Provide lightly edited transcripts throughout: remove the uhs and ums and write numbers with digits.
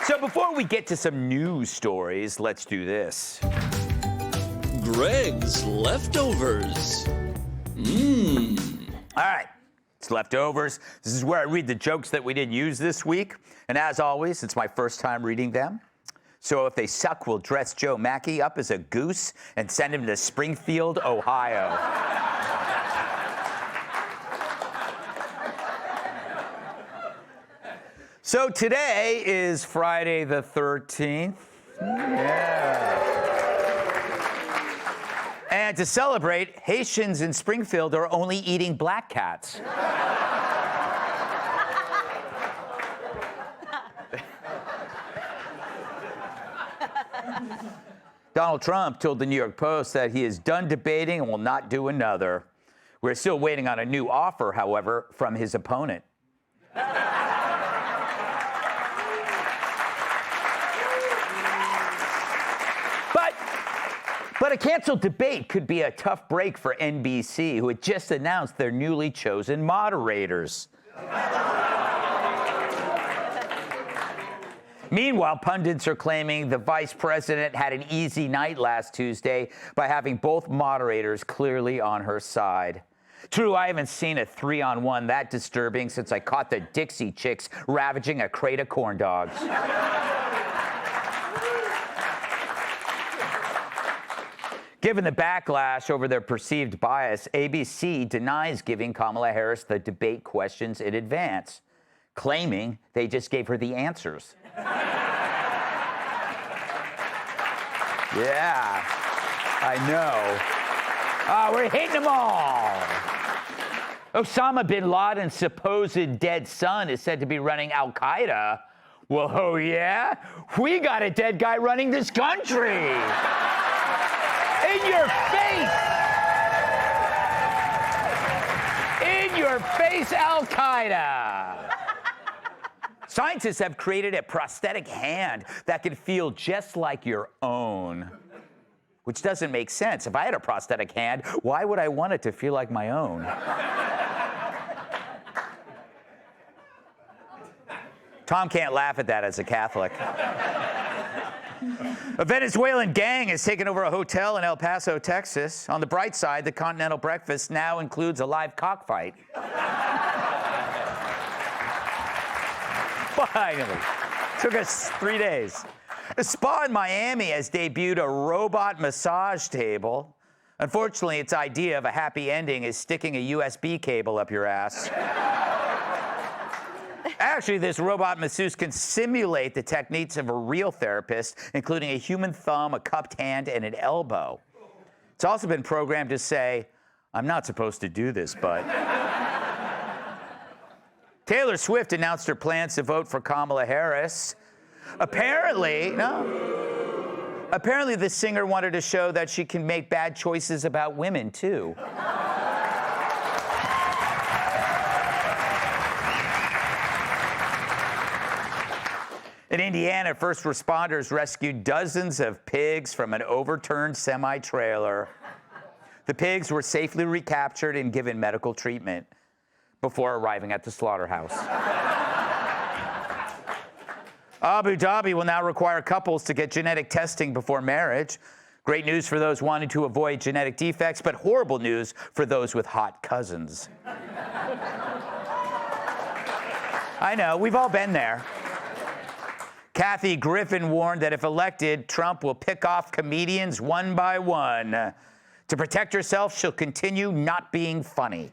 So before we get to some news stories, let's do this. Greg's Leftovers. All right, it's Leftovers. This is where I read the jokes that we didn't use this week. And as always, it's my first time reading them. So if they suck, we'll dress Joe Mackey up as a goose and send him to Springfield, Ohio. So today is Friday the 13th. Yeah. And to celebrate, Haitians in Springfield are only eating black cats. Donald Trump told the New York Post that he is done debating and will not do another. We're still waiting on a new offer, however, from his opponent. But a canceled debate could be a tough break for NBC, who had just announced their newly chosen moderators. Meanwhile, pundits are claiming the vice president had an easy night last Tuesday by having both moderators clearly on her side. True, I haven't seen a 3-on-1 that disturbing since I caught the Dixie Chicks ravaging a crate of corn dogs. Given the backlash over their perceived bias, ABC denies giving Kamala Harris the debate questions in advance, claiming they just gave her the answers. Yeah, I know. We're hitting them all. Osama bin Laden's supposed dead son is said to be running Al-Qaeda. Well, oh yeah? We got a dead guy running this country. In your face! In your face, Al-Qaeda! Scientists have created a prosthetic hand that can feel just like your own, which doesn't make sense. If I had a prosthetic hand, why would I want it to feel like my own? Tom can't laugh at that as a Catholic. A Venezuelan gang has taken over a hotel in El Paso, Texas. On the bright side, the continental breakfast now includes a live cockfight. Finally. Took us 3 days. A spa in Miami has debuted a robot massage table. Unfortunately, its idea of a happy ending is sticking a USB cable up your ass. Actually, this robot masseuse can simulate the techniques of a real therapist, including a human thumb, a cupped hand, and an elbow. It's also been programmed to say, I'm not supposed to do this, but... Taylor Swift announced her plans to vote for Kamala Harris. Apparently, the singer wanted to show that she can make bad choices about women, too. In Indiana, first responders rescued dozens of pigs from an overturned semi-trailer. The pigs were safely recaptured and given medical treatment before arriving at the slaughterhouse. Abu Dhabi will now require couples to get genetic testing before marriage. Great news for those wanting to avoid genetic defects, but horrible news for those with hot cousins. I know, we've all been there. Kathy Griffin warned that if elected, Trump will pick off comedians one by one. To protect herself, she'll continue not being funny.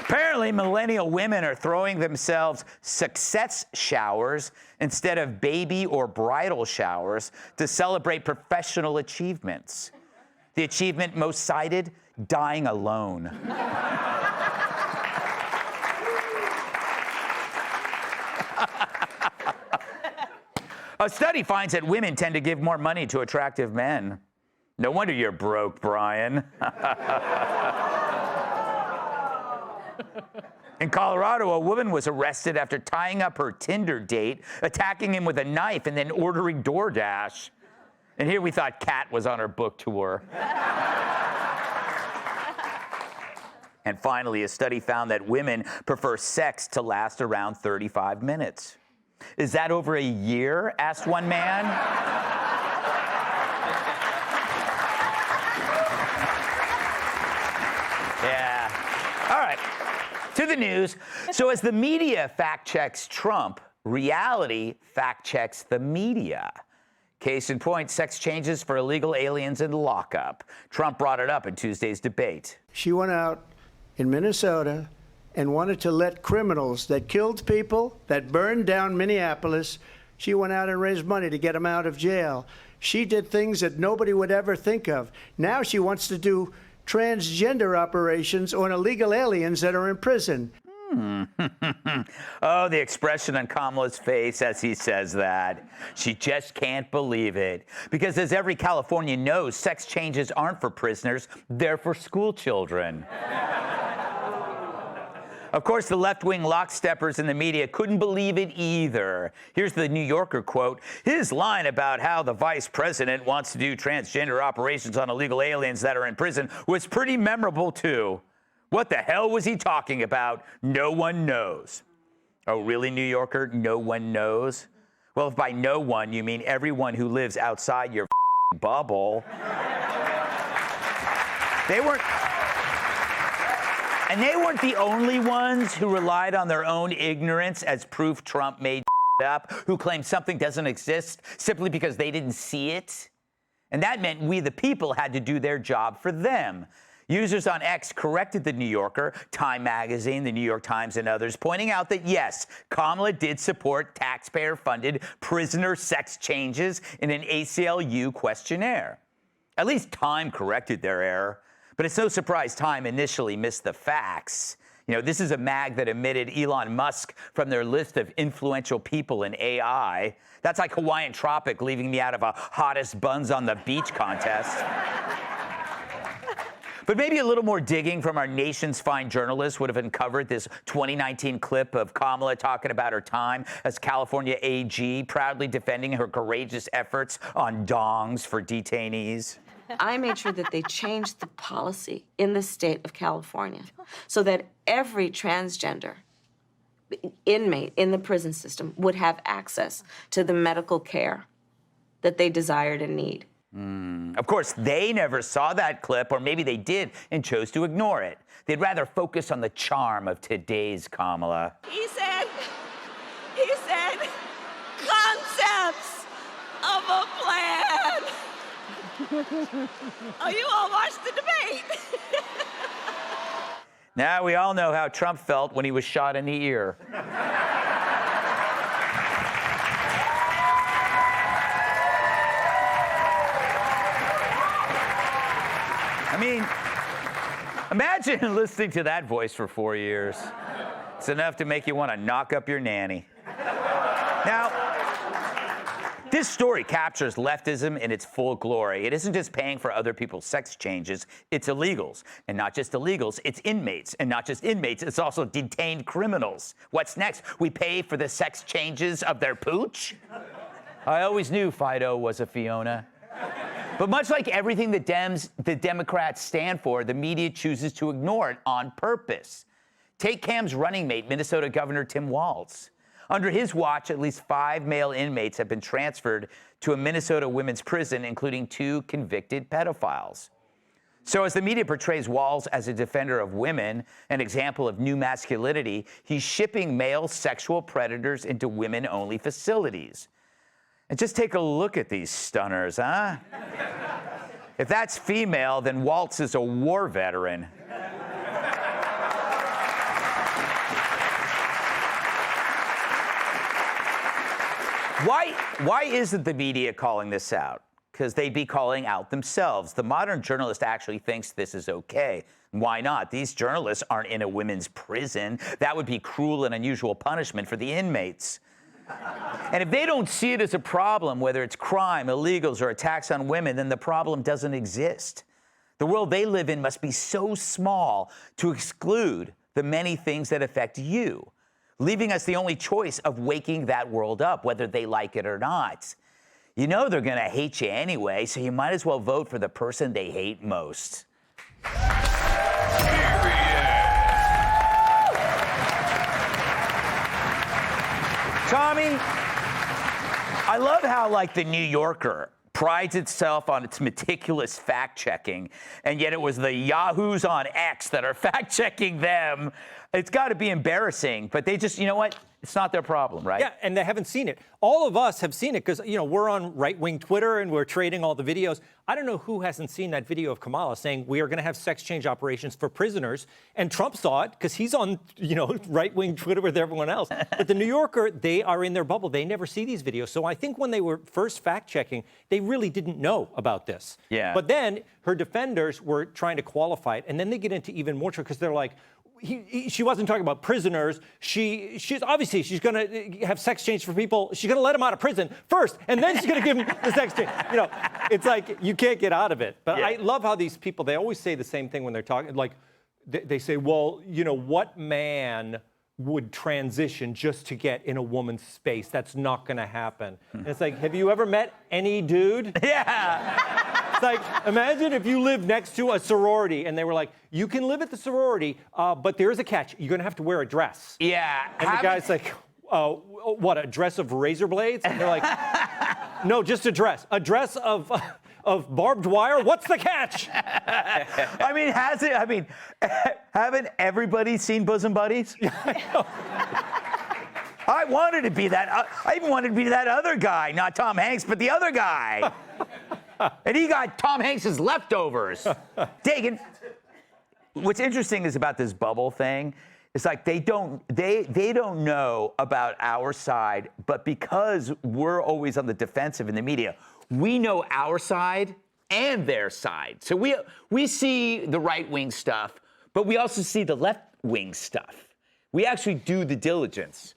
Apparently, millennial women are throwing themselves success showers instead of baby or bridal showers to celebrate professional achievements. The achievement most cited, dying alone. A study finds that women tend to give more money to attractive men. No wonder you're broke, Brian. In Colorado, a woman was arrested after tying up her Tinder date, attacking him with a knife, and then ordering DoorDash. And here we thought Kat was on her book tour. And finally, a study found that women prefer sex to last around 35 minutes. Is that over a year? Asked one man. Yeah. All right. To the news. So as the media fact-checks Trump, reality fact-checks the media. Case in point, sex changes for illegal aliens in lockup. Trump brought it up in Tuesday's debate. She went out in Minnesota and wanted to let criminals that killed people, that burned down Minneapolis, she went out and raised money to get them out of jail. She did things that nobody would ever think of. Now she wants to do transgender operations on illegal aliens that are in prison. Oh, the expression on Kamala's face as he says that. She just can't believe it. Because as every Californian knows, sex changes aren't for prisoners, they're for school children. Of course, the left-wing locksteppers in the media couldn't believe it either. Here's the New Yorker quote. His line about how the vice president wants to do transgender operations on illegal aliens that are in prison was pretty memorable, too. What the hell was he talking about? No one knows. Oh, really, New Yorker? No one knows? Well, if by no one you mean everyone who lives outside your bubble. They weren't the only ones who relied on their own ignorance as proof Trump made up, who claimed something doesn't exist simply because they didn't see it. And that meant we, the people, had to do their job for them. Users on X corrected The New Yorker, Time Magazine, The New York Times, and others, pointing out that, yes, Kamala did support taxpayer-funded prisoner sex changes in an ACLU questionnaire. At least Time corrected their error. But it's no surprise Time initially missed the facts. You know, this is a mag that omitted Elon Musk from their list of influential people in AI. That's like Hawaiian Tropic leaving me out of a hottest buns on the beach contest. But maybe a little more digging from our nation's fine journalists would have uncovered this 2019 clip of Kamala talking about her time as California AG, proudly defending her courageous efforts on dongs for detainees. I made sure that they changed the policy in the state of California so that every transgender inmate in the prison system would have access to the medical care that they desired and need. Of course, they never saw that clip, or maybe they did and chose to ignore it. They'd rather focus on the charm of today's Kamala. He said, concepts of a plan. Oh, you all watched the debate. Now, we all know how Trump felt when he was shot in the ear. I mean, imagine listening to that voice for 4 years. It's enough to make you want to knock up your nanny. Now, this story captures leftism in its full glory. It isn't just paying for other people's sex changes, it's illegals. And not just illegals, it's inmates. And not just inmates, it's also detained criminals. What's next? We pay for the sex changes of their pooch? I always knew Fido was a Fiona. But much like everything the Democrats stand for, the media chooses to ignore it on purpose. Take Cam's running mate, Minnesota Governor Tim Walz. Under his watch, at least 5 male inmates have been transferred to a Minnesota women's prison, including 2 convicted pedophiles. So as the media portrays Walz as a defender of women, an example of new masculinity, he's shipping male sexual predators into women-only facilities. And just take a look at these stunners, huh? If that's female, then Walz is a war veteran. Why isn't the media calling this out? Because they'd be calling out themselves. The modern journalist actually thinks this is okay. Why not? These journalists aren't in a women's prison. That would be cruel and unusual punishment for the inmates. And if they don't see it as a problem, whether it's crime, illegals, or attacks on women, then the problem doesn't exist. The world they live in must be so small to exclude the many things that affect you, leaving us the only choice of waking that world up, whether they like it or not. You know they're going to hate you anyway, so you might as well vote for the person they hate most. Period. Tommy, I love how, like, the New Yorker prides itself on its meticulous fact-checking, and yet it was the yahoos on X that are fact-checking them. It's got to be embarrassing, but they just, you know what? It's not their problem, right? Yeah, and they haven't seen it. All of us have seen it because, we're on right-wing Twitter and we're trading all the videos. I don't know who hasn't seen that video of Kamala saying we are going to have sex change operations for prisoners. And Trump saw it because he's on, right-wing Twitter with everyone else. But the New Yorker, they are in their bubble. They never see these videos. So I think when they were first fact-checking, they really didn't know about this. Yeah. But then her defenders were trying to qualify it. And then they get into even more trouble because they're like, she wasn't talking about prisoners. She's obviously she's going to have sex change for people. She's going to let them out of prison first, and then she's going to give them the sex change. It's like you can't get out of it. But yeah. I love how these people, they always say the same thing when they're talking. Like they say, well, what man would transition just to get in a woman's space? That's not going to happen. And it's like, have you ever met any dude? Yeah. It's like, imagine if you lived next to a sorority and they were like, you can live at the sorority, but there is a catch. You're going to have to wear a dress. Yeah. And the guy's like, what, a dress of razor blades? And they're like, no, just a dress. A dress of barbed wire? What's the catch? Haven't everybody seen Bosom Buddies? I wanted to be that. I even wanted to be that other guy, not Tom Hanks, but the other guy. And he got Tom Hanks's leftovers. Dagan, what's interesting is about this bubble thing. It's like they don't know about our side, but because we're always on the defensive in the media, we know our side and their side. So we see the right-wing stuff, but we also see the left-wing stuff. We actually do the diligence.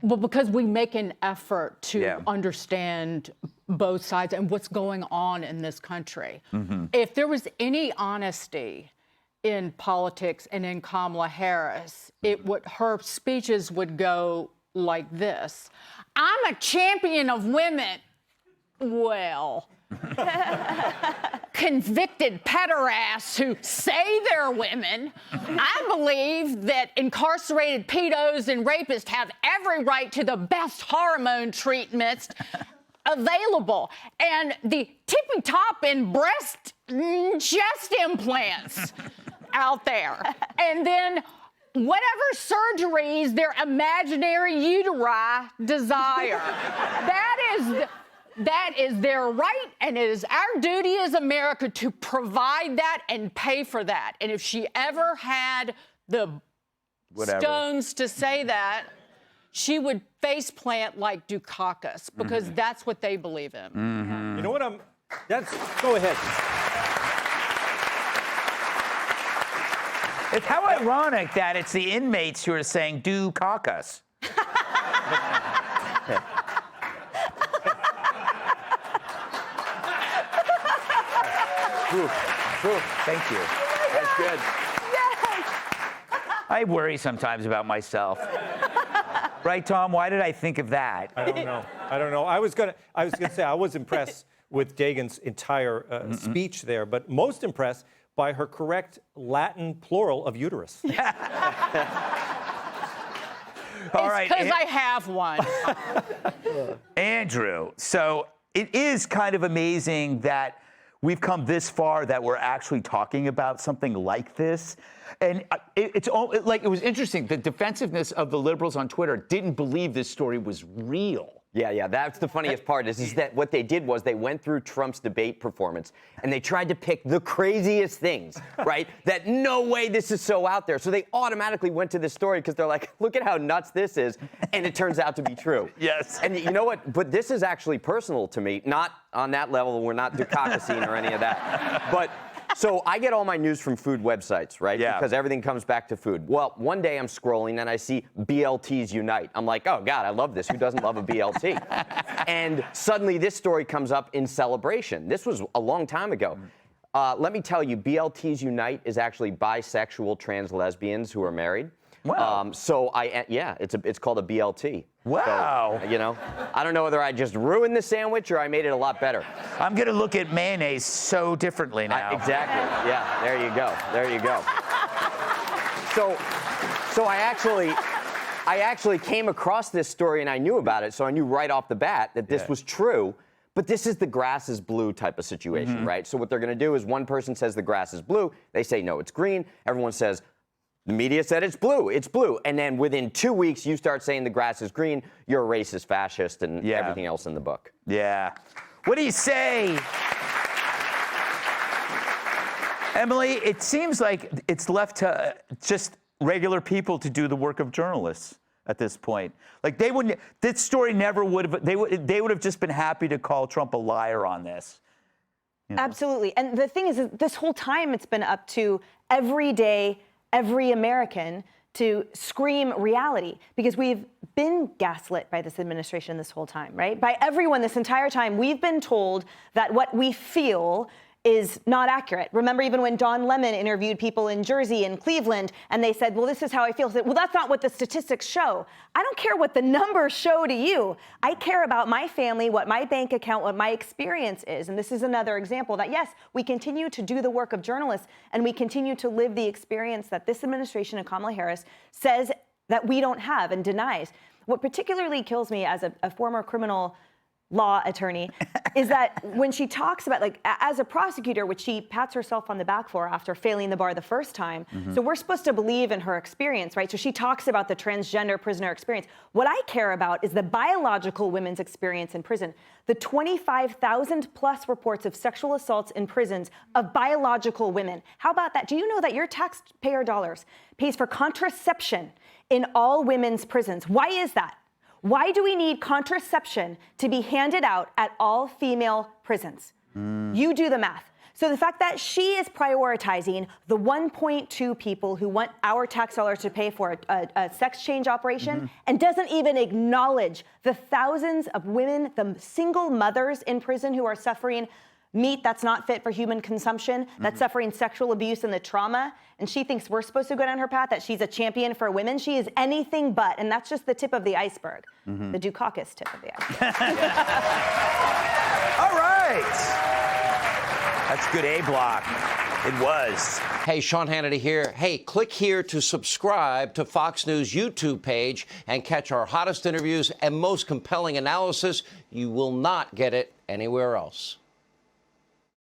Well, because we make an effort to understand both sides and what's going on in this country. Mm-hmm. If there was any honesty in politics and in Kamala Harris, her speeches would go like this. I'm a champion of women. Well, convicted pederasts who say they're women. I believe that incarcerated pedos and rapists have every right to the best hormone treatments available, and the tippy top in breast chest implants out there. And then whatever surgeries their imaginary uteri desire. That is their right, and it is our duty as America to provide that and pay for that. And if she ever had the stones to say that, she would face plant like Dukakis, because that's what they believe in. Mm-hmm. You know what go ahead. It's how ironic that it's the inmates who are saying, do caucus. Thank you. That's good. I worry sometimes about myself. Right, Tom? Why did I think of that? I don't know. I was gonna say I was impressed with Dagan's entire speech there, but most impressed by her correct Latin plural of uterus. All right, because I have one. Andrew, so it is kind of amazing that we've come this far that we're actually talking about something like this. And it was interesting. The defensiveness of the liberals on Twitter didn't believe this story was real. Yeah, that's the funniest part is that what they did was they went through Trump's debate performance and they tried to pick the craziest things, right? That no way this is so out there. So they automatically went to this story because they're like, look at how nuts this is. And it turns out to be true. Yes. And you know what? But this is actually personal to me. Not on that level. We're not Dukakising or any of that. But so I get all my news from food websites, right? Yeah. Because everything comes back to food. Well, one day I'm scrolling and I see BLTs unite. I'm like, oh God, I love this. Who doesn't love a BLT? And suddenly this story comes up in celebration. This was a long time ago. Let me tell you, BLTs unite is actually bisexual trans lesbians who are married. Wow. It's called a BLT. Wow. So, I don't know whether I just ruined the sandwich or I made it a lot better. I'm going to look at mayonnaise so differently now. Exactly. Yeah, there you go. So I I actually came across this story and I knew about it, so I knew right off the bat that this was true. But this is the grass is blue type of situation, right? So what they're going to do is one person says the grass is blue. They say, no, it's green. Everyone says, the media said it's blue. It's blue. And then within 2 weeks, you start saying the grass is green. You're a racist, fascist, and everything else in the book. Yeah. What do you say? Emily, it seems like it's left to just regular people to do the work of journalists at this point. Like they wouldn't, this story never would have, they would have just been happy to call Trump a liar on this. You know? Absolutely. And the thing is, this whole time it's been up to every day, every American to scream reality, because we've been gaslit by this administration this whole time, right? By everyone this entire time, we've been told that what we feel is not accurate. Remember, even when Don Lemon interviewed people in Jersey and Cleveland, and they said, well, this is how I feel. I said, well, that's not what the statistics show. I don't care what the numbers show to you. I care about my family, what my bank account, what my experience is. And this is another example that, yes, we continue to do the work of journalists, and we continue to live the experience that this administration and Kamala Harris says that we don't have and denies. What particularly kills me as a former criminal law attorney is that when she talks about, like, as a prosecutor, which she pats herself on the back for after failing the bar the first time, so we're supposed to believe in her experience, right? So she talks about the transgender prisoner experience. What I care about is the biological women's experience in prison. The 25,000 plus reports of sexual assaults in prisons of biological women. How about that? Do you know that your taxpayer dollars pays for contraception in all women's prisons? Why is that? Why do we need contraception to be handed out at all female prisons? You do the math. So the fact that she is prioritizing the 1.2 people who want our tax dollars to pay for a sex change operation and doesn't even acknowledge the thousands of women, the single mothers in prison who are suffering meat that's not fit for human consumption, that's suffering sexual abuse and the trauma, and she thinks we're supposed to go down her path, that she's a champion for women. She is anything but, and that's just the tip of the iceberg, the Dukakis tip of the iceberg. All right. That's good A block. It was. Hey, Sean Hannity here. Hey, click here to subscribe to Fox News YouTube page and catch our hottest interviews and most compelling analysis. You will not get it anywhere else.